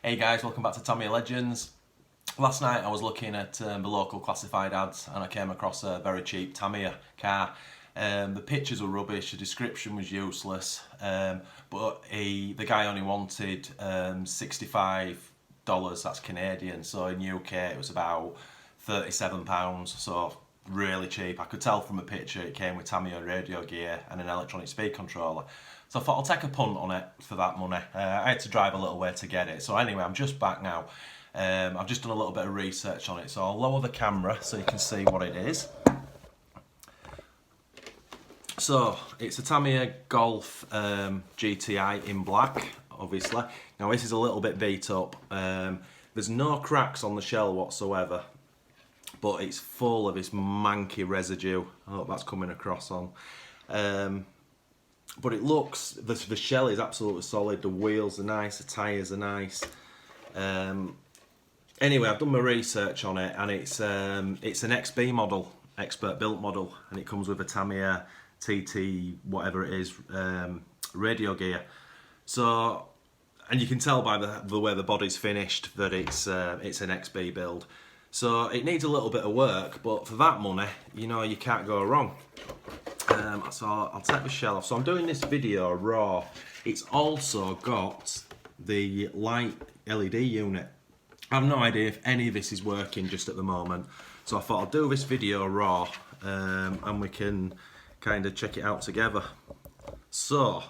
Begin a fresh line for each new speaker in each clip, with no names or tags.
Hey guys, welcome back to Tamiya Legends. Last night I was looking at the local classified ads and I came across a very cheap Tamiya car. The pictures were rubbish, the description was useless, but the guy only wanted $65, that's Canadian, so in UK it was about £37, so really cheap. I could tell from the picture it came with Tamiya radio gear and an electronic speed controller. So I thought I'll take a punt on it for that money. I had to drive a little way to get it. So anyway, I'm just back now. I've just done a little bit of research on it. So I'll lower the camera so you can see what it is. So it's a Tamiya Golf GTI in black, obviously. Now this is a little bit beat up. There's no cracks on the shell whatsoever, but it's full of this manky residue. I hope that's coming across on. But it looks, the shell is absolutely solid, the wheels are nice, the tyres are nice. Anyway, I've done my research on it and it's an XB model, expert built model, and it comes with a Tamiya TT, whatever it is, radio gear. So, and you can tell by the way the body's finished that it's an XB build. So it needs a little bit of work, but for that money, you know, you can't go wrong. So I'll take the shell off. So I'm doing this video raw. It's also got the light LED unit. I have no idea if any of this is working just at the moment. So I thought I'll do this video raw and we can kind of check it out together. So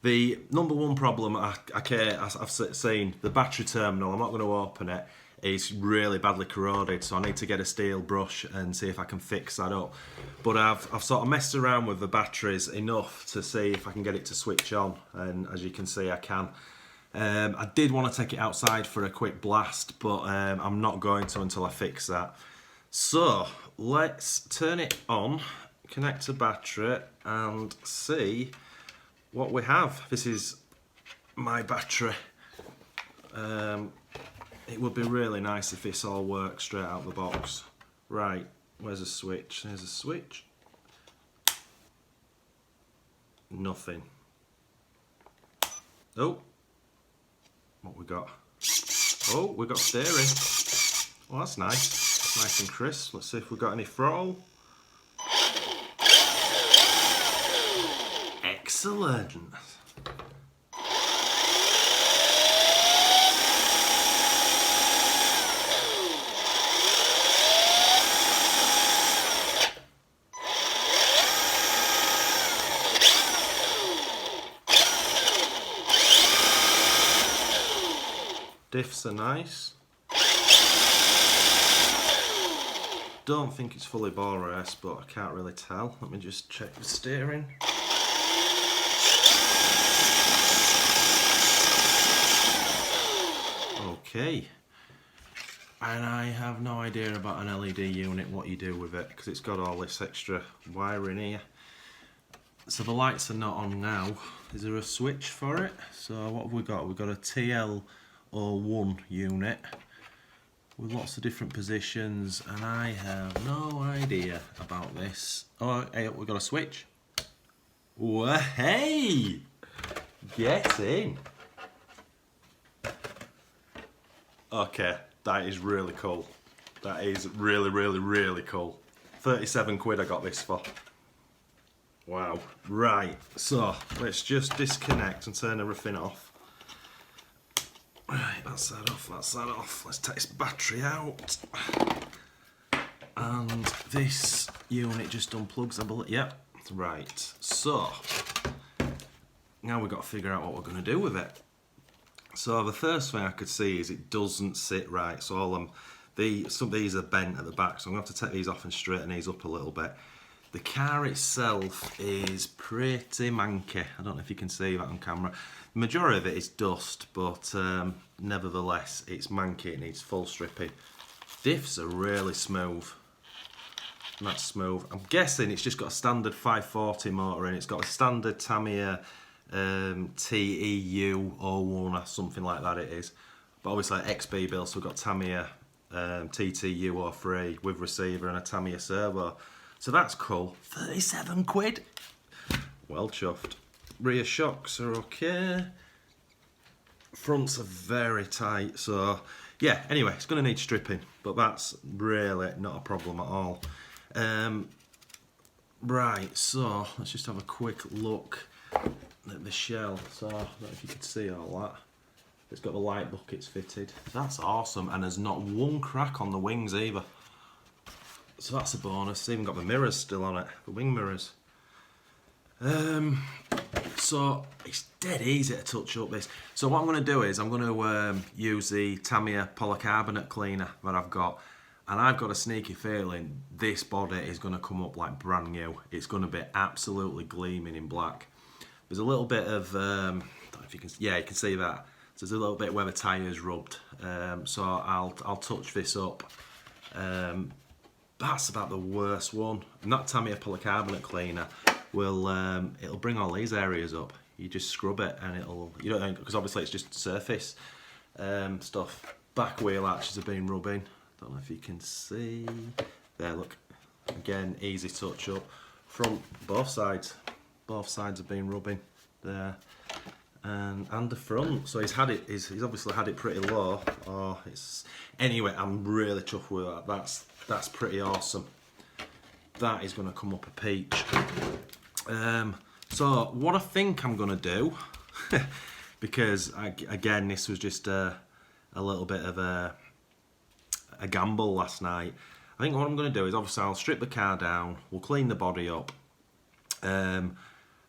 the number one problem I've seen, the battery terminal, I'm not going to open it. It's really badly corroded, so I need to get a steel brush and see if I can fix that up. But I've sort of messed around with the batteries enough to see if I can get it to switch on, and as you can see I can. I did want to take it outside for a quick blast, but I'm not going to until I fix that. So let's turn it on, connect the battery and see what we have. This is my battery. It would be really nice if this all worked straight out the box. Right, where's the switch? There's a switch. Nothing. Oh, what we got? Oh, we got steering. Well, that's nice. Nice and crisp. Let's see if we've got any throttle. Excellent. Diffs are nice. Don't think it's fully ball race, but I can't really tell. Let me just check the steering. Okay. And I have no idea about an LED unit, what you do with it, because it's got all this extra wiring here. So the lights are not on now. Is there a switch for it? So what have we got? We've got a TL-01 unit with lots of different positions, and I have no idea about this. Oh, hey, we've got a switch. Whoa, hey! Get in! Okay, that is really cool. That is really, really, really cool. 37 quid I got this for. Wow. Right, so let's just disconnect and turn everything off. Right, that's that off, that's that off. Let's take this battery out. And this unit just unplugs, I believe. Yep, right. So, now we've got to figure out what we're going to do with it. So the first thing I could see is it doesn't sit right. So some of these are bent at the back, so I'm going to have to take these off and straighten these up a little bit. The car itself is pretty manky. I don't know if you can see that on camera. The majority of it is dust, but nevertheless, it's manky. It needs full stripping. Diffs are really smooth. That's smooth. I'm guessing it's just got a standard 540 motor in. It's got a standard Tamiya TT-01 or something like that it is. But obviously XB build, so we've got Tamiya TT-03 with receiver and a Tamiya servo. So that's cool. 37 quid. Well chuffed. Rear shocks are okay. Fronts are very tight, so yeah, anyway, it's going to need stripping, but that's really not a problem at all. Right, so let's just have a quick look at the shell. So I don't know if you can see all that. It's got the light buckets fitted. That's awesome, and there's not one crack on the wings either. So that's a bonus. It's even got the mirrors still on it, the wing mirrors. So it's dead easy to touch up this. So what I'm going to do is I'm going to use the Tamiya polycarbonate cleaner that I've got, and I've got a sneaky feeling this body is going to come up like brand new. It's going to be absolutely gleaming in black. There's a little bit of, I don't know if you can, yeah, you can see that. So there's a little bit where the tyre's rubbed. So I'll touch this up. That's about the worst one. And that Tamiya polycarbonate cleaner will it'll bring all these areas up. You just scrub it and it'll, you don't, because obviously it's just surface stuff. Back wheel arches have been rubbing. Don't know if you can see. There, look. Again, easy touch up. Front, both sides have been rubbing there. And the front, so he's obviously had it pretty low. Oh, it's anyway. I'm really chuffed with that. That's pretty awesome. That is going to come up a peach. So what I think I'm going to do, because again this was just a little bit of a gamble last night. I think what I'm going to do is obviously I'll strip the car down. We'll clean the body up.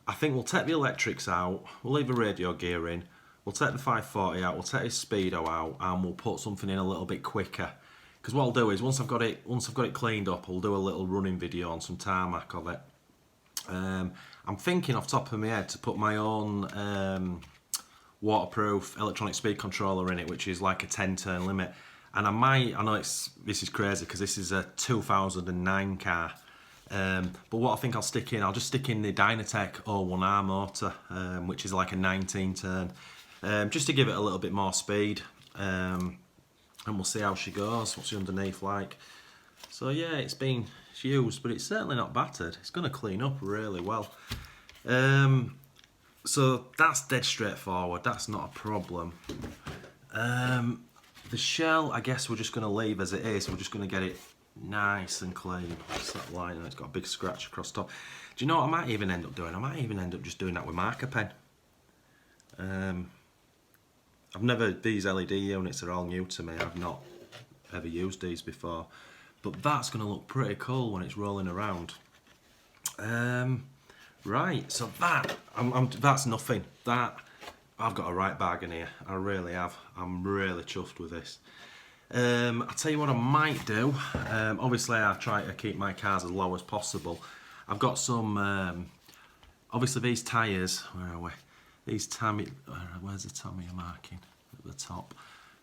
I think we'll take the electrics out, we'll leave the radio gear in, we'll take the 540 out, we'll take his speedo out, and we'll put something in a little bit quicker. Because what I'll do is once I've got it cleaned up, I'll do a little running video on some tarmac of it. I'm thinking off the top of my head to put my own waterproof electronic speed controller in it, which is like a 10-turn limit. And I know this is crazy because this is a 2009 car. But what I think I'll just stick in the Dynatech 01R motor, which is like a 19 turn, just to give it a little bit more speed, and we'll see how she goes, what's she underneath like. So yeah, it's used, but it's certainly not battered. It's going to clean up really well. So that's dead straightforward, that's not a problem. The shell, I guess we're just going to leave as it is. We're just going to get it nice and clean. What's that line? It's got a big scratch across top. Do you know what I might even end up doing? I might even end up just doing that with marker pen. These LED units are all new to me. I've not ever used these before. But that's going to look pretty cool when it's rolling around. Right, so that's nothing. I've got a right bargain here. I really have. I'm really chuffed with this. I'll tell you what I might do. Obviously I try to keep my cars as low as possible. I've got some, obviously these tyres, where are we? These where's the Tamiya marking? At the top.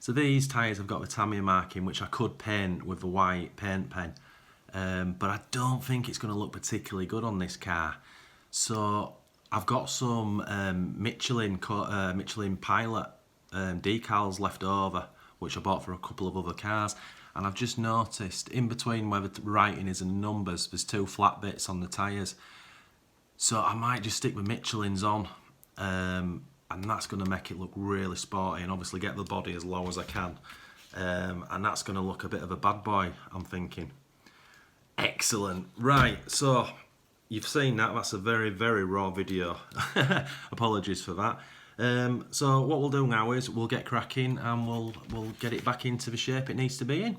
So these tyres have got the Tamiya marking, which I could paint with the white paint pen. But I don't think it's going to look particularly good on this car. So I've got some Michelin Pilot decals left over, which I bought for a couple of other cars, and I've just noticed in between where the writing is and numbers, there's two flat bits on the tyres. So I might just stick with Michelin's on, and that's going to make it look really sporty and obviously get the body as low as I can. And that's going to look a bit of a bad boy, I'm thinking. Excellent. Right, so you've seen that. That's a very, very raw video. Apologies for that. So what we'll do now is we'll get cracking and we'll get it back into the shape it needs to be in.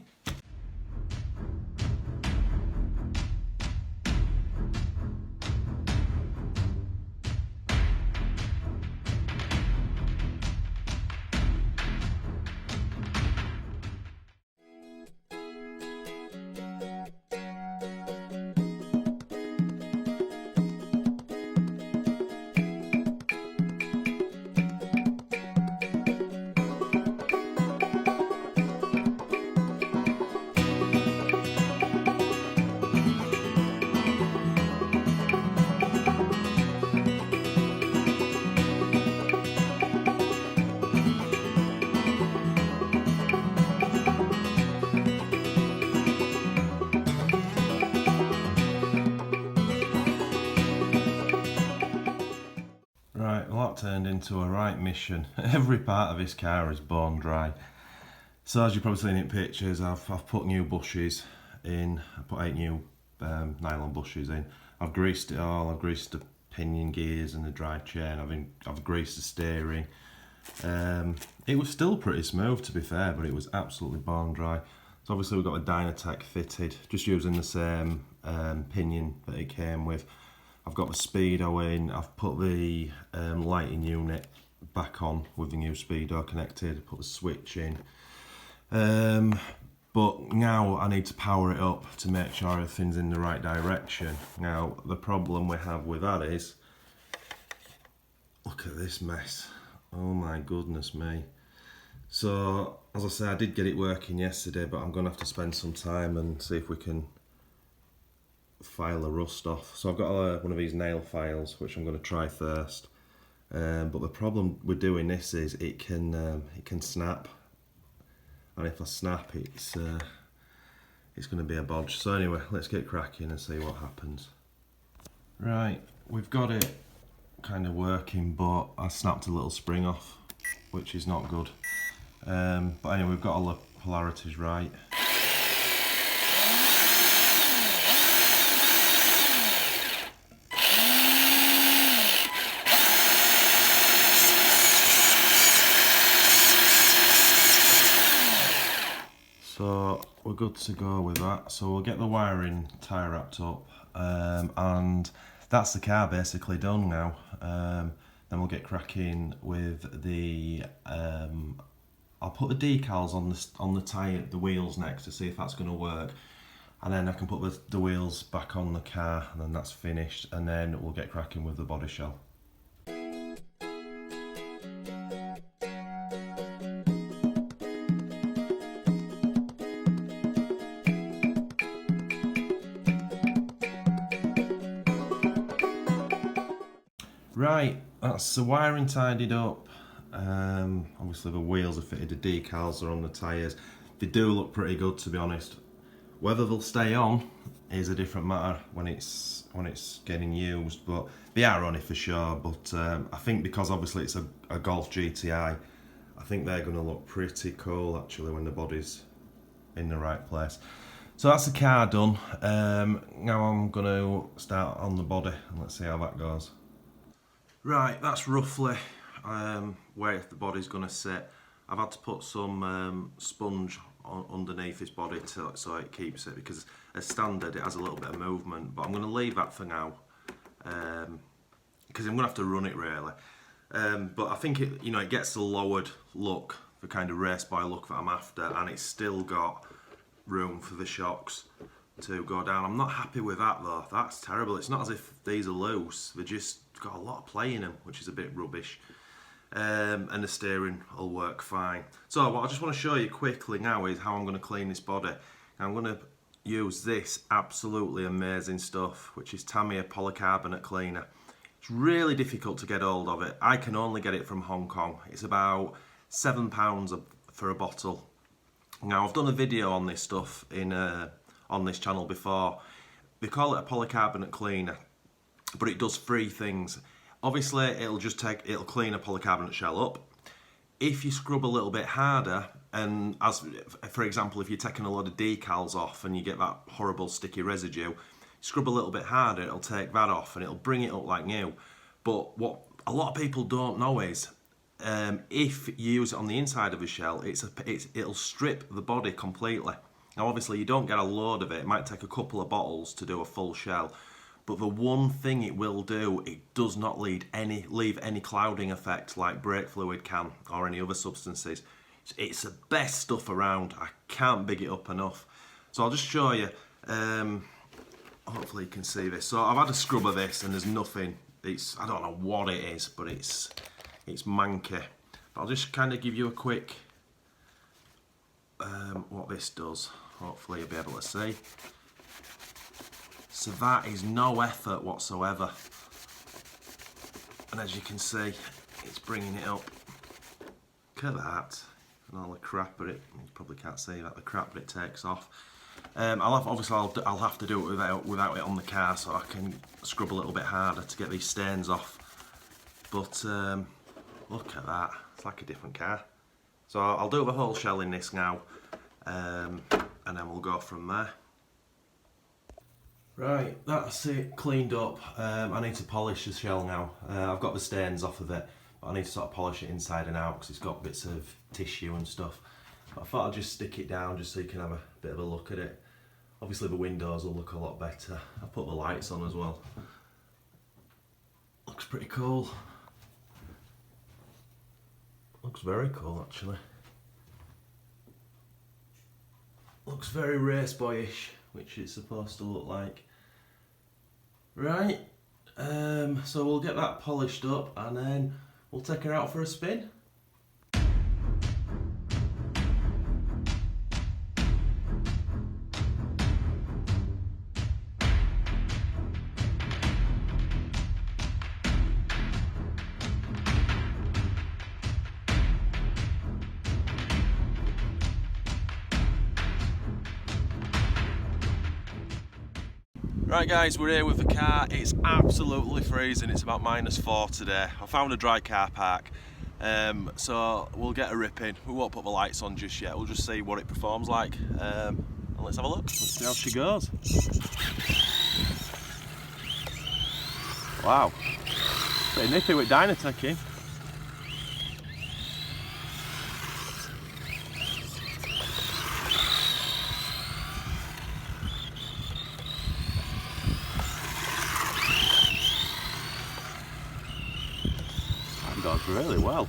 into a right mission. Every part of this car is bone dry. So as you've probably seen in pictures, I've put new bushes in. I put 8 new nylon bushes in. I've greased it all. I've greased the pinion gears and the drive chain. I've greased the steering. It was still pretty smooth, to be fair, but it was absolutely bone dry. So obviously we've got a Dynatech fitted, just using the same pinion that it came with. I've got the speedo in. I've put the lighting unit back on with the new speedo connected. Put the switch in. But now I need to power it up to make sure everything's in the right direction. Now the problem we have with that is, look at this mess. Oh my goodness me. So as I say, I did get it working yesterday, but I'm going to have to spend some time and see if we can file the rust off. So I've got one of these nail files which I'm going to try first. But the problem with doing this is it can snap. And if I snap, it's going to be a bodge. So anyway, let's get cracking and see what happens. Right, we've got it kind of working, but I snapped a little spring off, which is not good. But anyway, we've got all the polarities right. So we're good to go with that. So we'll get the wiring tie wrapped up, and that's the car basically done now. Then we'll get cracking with the. I'll put the decals on the tyre, the wheels next, to see if that's going to work, and then I can put the wheels back on the car, and then that's finished. And then we'll get cracking with the body shell. Right, that's the wiring tidied up. Obviously the wheels are fitted, the decals are on the tyres. They do look pretty good, to be honest. Whether they'll stay on is a different matter when it's getting used, but they are on it for sure. But I think because obviously it's a Golf GTI, I think they're going to look pretty cool actually when the body's in the right place. So that's the car done. Now I'm going to start on the body and let's see how that goes. Right, that's roughly where the body's going to sit. I've had to put some sponge underneath this body so it keeps it, because as standard it has a little bit of movement, but I'm going to leave that for now because I'm going to have to run it really. But I think it gets the lowered look, the kind of race boy look that I'm after, and it's still got room for the shocks to go down. I'm not happy with that though. That's terrible. It's not as if these are loose, they're just got a lot of play in them, which is a bit rubbish. And the steering will work fine. So what I just want to show you quickly now is how I'm going to clean this body. I'm going to use this absolutely amazing stuff, which is Tamiya polycarbonate cleaner. It's really difficult to get hold of it. I can only get it from Hong Kong. It's about £7 for a bottle. Now I've done a video on this stuff on this channel before. They call it a polycarbonate cleaner, but it does 3 things. Obviously, it'll clean a polycarbonate shell up. If you scrub a little bit harder, and for example, if you're taking a lot of decals off and you get that horrible sticky residue, scrub a little bit harder, it'll take that off and it'll bring it up like new. But what a lot of people don't know is, if you use it on the inside of a shell, it'll strip the body completely. Now, obviously, you don't get a load of it. It might take a couple of bottles to do a full shell. But the one thing it will do, it does not leave any clouding effect like brake fluid can or any other substances. It's the best stuff around. I can't big it up enough. So I'll just show you. Hopefully you can see this. So I've had a scrub of this and there's nothing. I don't know what it is, but it's manky. But I'll just kind of give you a quick what this does. Hopefully you'll be able to see. So that is no effort whatsoever, and as you can see, it's bringing it up. Look at that, and all the crap that you probably can't see that, the crap that it takes off. I'll have to do it without it on the car, so I can scrub a little bit harder to get these stains off. But Look at that, it's like a different car. So I'll do the whole shell in this now, and then we'll go from there. Right, that's it cleaned up. I need to polish the shell now. I've got the stains off of it, but I need to sort of polish it inside and out because it's got bits of tissue and stuff. But I thought I'd just stick it down just so you can have a bit of a look at it. Obviously the windows will look a lot better. I put the lights on as well. Looks pretty cool. Looks very cool actually. Looks very race boyish, which it's supposed to look like. Right, so we'll get that polished up and then we'll take her out for a spin. Right guys, we're here with the car. It's absolutely freezing. It's about -4 today. I found a dry car park, so we'll get a rip in. We won't put the lights on just yet. We'll just see what it performs like. And let's have a look. Let's see how she goes. Wow, pretty nippy with Dynatech in. Goes really well.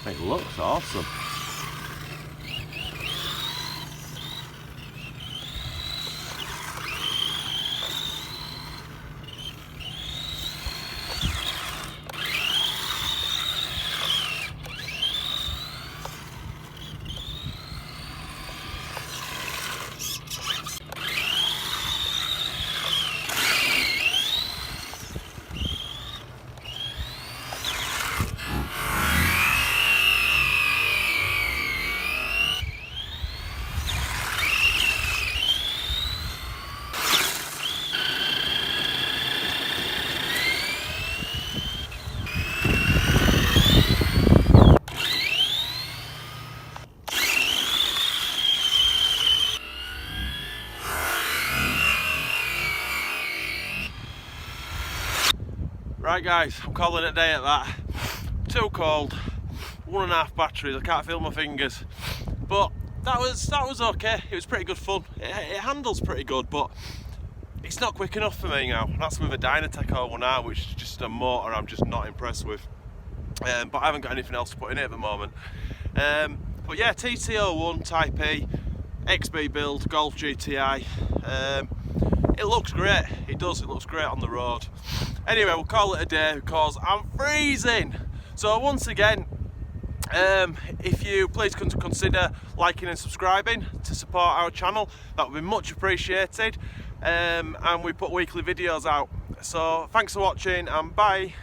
It looks awesome. Right guys, I'm calling it a day at that. Too cold, 1.5 batteries, I can't feel my fingers. But that was okay, it was pretty good fun. It handles pretty good, but it's not quick enough for me now. That's with a Dynatech 01R, which is just a motor I'm just not impressed with. But I haven't got anything else to put in it at the moment. But yeah, TT-01 Type E, XB build, Golf GTI. It looks great, it does, it looks great on the road. Anyway, we'll call it a day because I'm freezing. So once again, if you please consider liking and subscribing to support our channel, that would be much appreciated. And we put weekly videos out. So thanks for watching and bye.